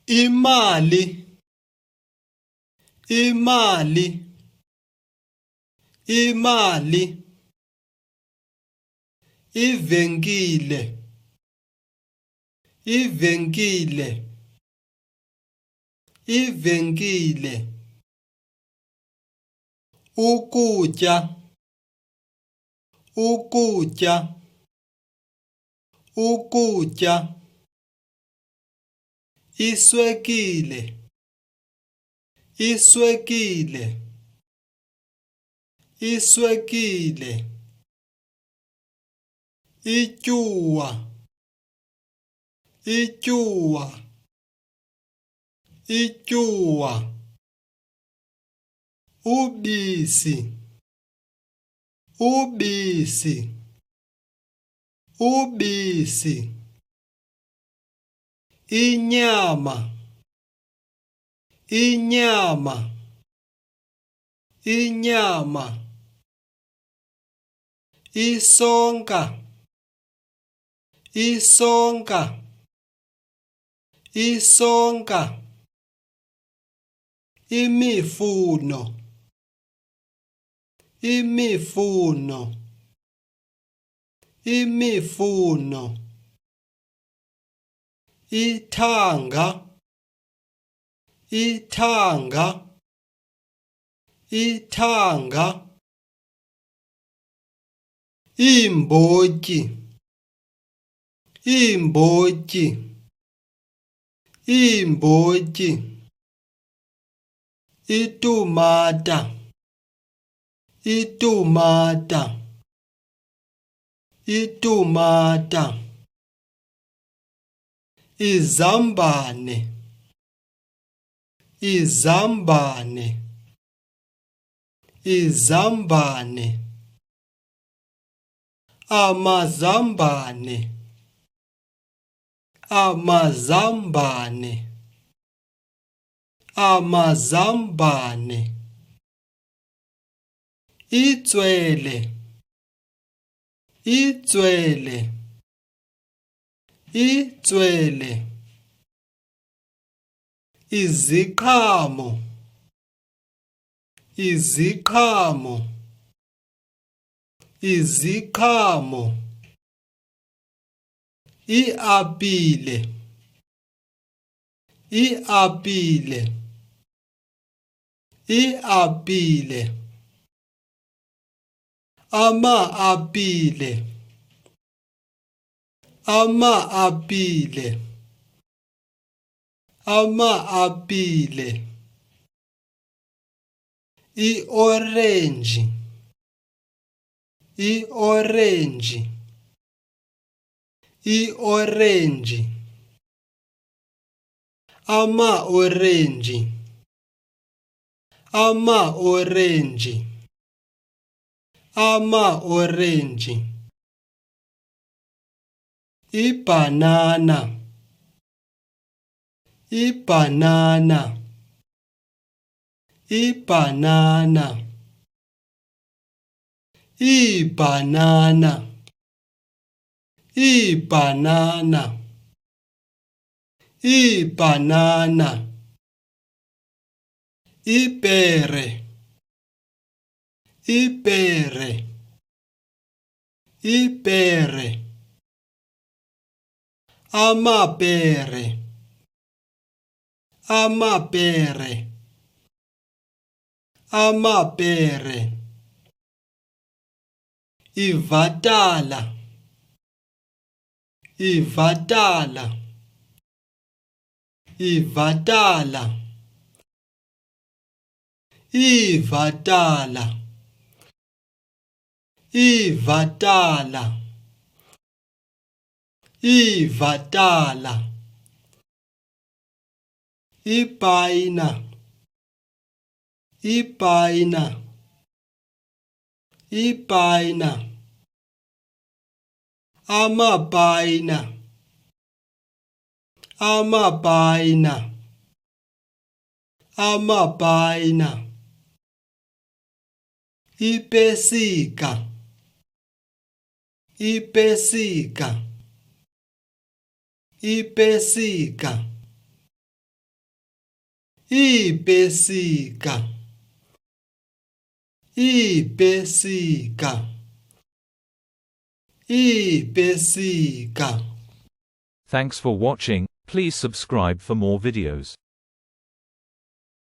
imali, imali, imali, ivenkile, ivenkile, ivenkile, ukutya, ukutya, ukutya, iswekile, iswekile, iswekile, ityuwa, ityuwa, ityuwa, ubisi, ubisi, ubisi, inyama, inyama, inyama, isonka, isonka, isonka, imifuno, imifuno, imifuno, ithanga, ithanga, ithanga, iimbotyi, iimbotyi, iimbotyi, itumata, itumata, itumata, izambane, izambane, izambane, amazambane, amazambane, amazambane, itswele, itswele, itswele, iziqhamo, iziqhamo, iziqhamo, iapile, iapile, iapile, ama-apile, ama-apile, ama-apile, iorenji, iorenji, iorenji, ama-orenji, ama-orenji, ama-orenji, ibhanana, ibhanana, ibhanana, ibhanana, ibhanana, ibhanana, ipere, ipere, ipere, amapere, amapere, amapere, ivatala, ivatala, ivatala, ivatala, ivatala, ivatala, ipayina, ipayina, ipayina, amapayina, amapayina, amapayina, ipesika, ipesika, ipesika, iipesika iipesika iipesika Thanks for watching. Please subscribe for more videos.